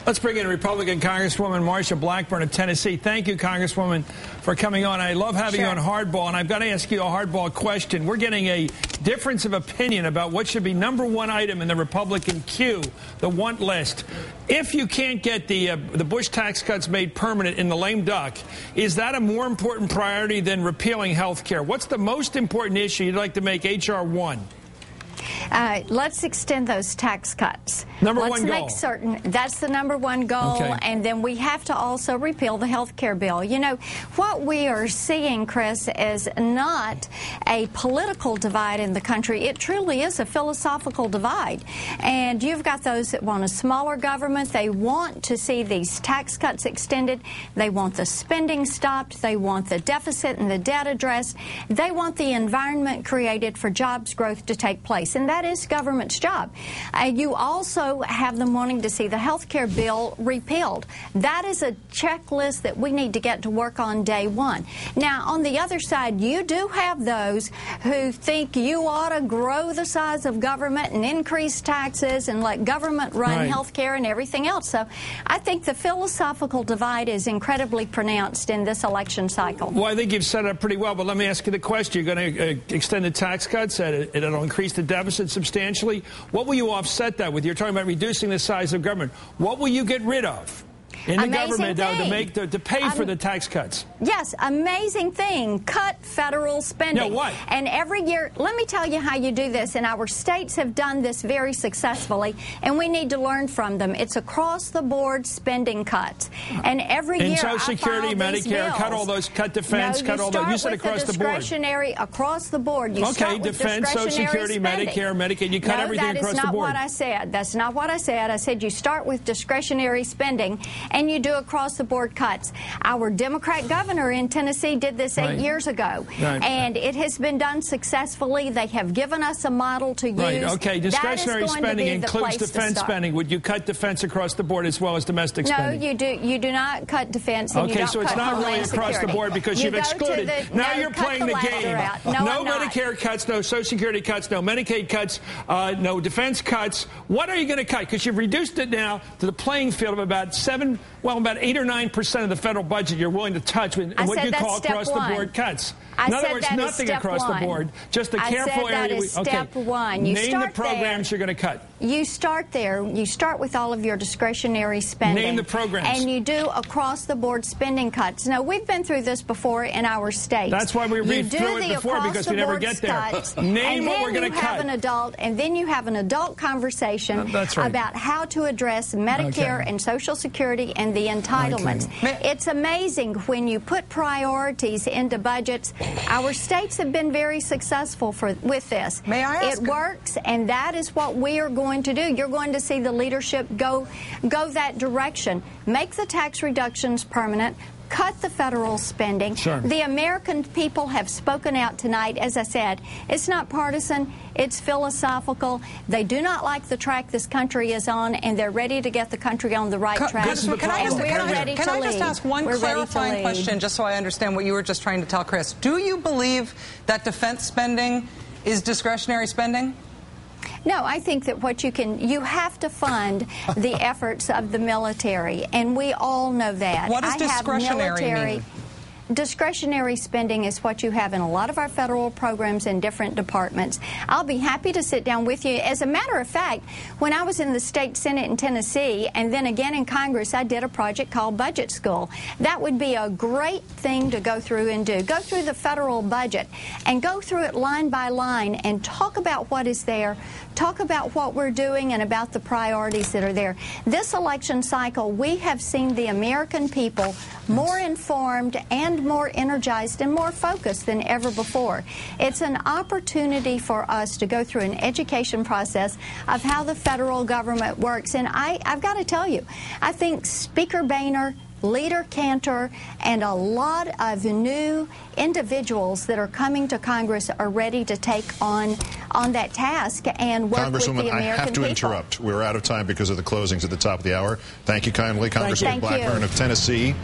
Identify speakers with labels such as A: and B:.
A: Let's bring in Republican Congresswoman Marsha Blackburn of Tennessee. Thank you, Congresswoman, for coming on. I love having you on Hardball, and I've got to ask you a hardball question. We're getting a difference of opinion about what should be #1 item in the Republican queue, the want list. If you can't get the Bush tax cuts made permanent in the lame duck, is that a more important priority than repealing health care? What's the most important issue you'd like to make H.R. 1?
B: Let's extend those tax cuts.
A: #1 goal.
B: Let's make certain that's the #1 goal,
A: okay.
B: And then we have to also repeal the health care bill. You know, what we are seeing, Chris, is not a political divide in the country. It truly is a philosophical divide. And you've got those that want a smaller government. They want to see these tax cuts extended. They want the spending stopped. They want the deficit and the debt addressed. They want the environment created for jobs growth to take place. And that is government's job. You also have them wanting to see the health care bill repealed. That is a checklist that we need to get to work on day one. Now, on the other side, you do have those who think you ought to grow the size of government and increase taxes and let government run health care and everything else. So I think the philosophical divide is incredibly pronounced in this election cycle.
A: Well, I think you've set it up pretty well, but let me ask you the question. You're going to extend the tax cuts, it'll increase the deficit substantially. What will you offset that with? You're talking about reducing the size of government. What will you get rid of in the government to pay for the tax cuts?
B: Yes, amazing thing. Cut federal spending.
A: Yeah, what?
B: And every year, let me tell you how you do this, and our states have done this very successfully, and we need to learn from them. It's across-the-board spending cuts. And every year,
A: Social Security, Medicare, cut all those, cut defense, cut all those. You said across the board.
B: Discretionary, across the board. You
A: okay, defense, Social Security,
B: spending.
A: Medicare, Medicaid. You cut everything across the board.
B: That's not what I said. That's not what I said. I said you start with discretionary spending, and you do across-the-board cuts. Our Democrat governor in Tennessee did this 8 years ago, and it has been done successfully. They have given us a model to use.
A: Okay, discretionary spending includes defense spending. Would you cut defense across the board as well as domestic spending?
B: No, you do not cut defense. And
A: okay,
B: you don't
A: so it's not really across the board because you've excluded. Now you're playing the game. No Medicare cuts, no Social Security cuts, no Medicaid cuts, no defense cuts. What are you going to cut? Because you've reduced it now to the playing field of about about 8 or 9% of the federal budget you're willing to touch with what you call across-the-board cuts. In other words, nothing across the board, just a careful area.
B: That is step one.
A: Name the programs you're going to cut.
B: You start there. You start with all of your discretionary spending.
A: Name the programs.
B: And you do across-the-board spending cuts. Now, we've been through this before in our states.
A: That's why we read through it before, because we never get there. Name what we're going to cut. And
B: then you have an adult conversation about how to address Medicare and Social Security and the entitlements. It's amazing when you put priorities into budgets. Our states have been very successful with this.
C: May I ask?
B: It works, and that is what we are going to do. You're going to see the leadership go that direction. Make the tax reductions permanent. Cut the federal spending. The American people have spoken out tonight. As I said, it's not partisan. It's philosophical. They do not like the track this country is on, and they're ready to get the country on the right track.
C: Can I just ask one clarifying question, just so I understand what you were just trying to tell Chris? Do you believe that defense spending is discretionary spending?
B: No, I think that you have to fund the efforts of the military, and we all know that.
C: What does discretionary mean?
B: Discretionary spending is what you have in a lot of our federal programs in different departments. I'll be happy to sit down with you. As a matter of fact, when I was in the state Senate in Tennessee and then again in Congress, I did a project called Budget School. That would be a great thing to go through and do. Go through the federal budget and go through it line by line and talk about what is there, talk about what we're doing and about the priorities that are there. This election cycle, we have seen the American people more informed and more energized and more focused than ever before. It's an opportunity for us to go through an education process of how the federal government works. And I've got to tell you, I think Speaker Boehner, Leader Cantor, and a lot of new individuals that are coming to Congress are ready to take on that task and work with the American people.
D: Congresswoman, I have to interrupt. We're out of time because of the closings at the top of the hour. Thank you kindly, Congresswoman Blackburn of Tennessee.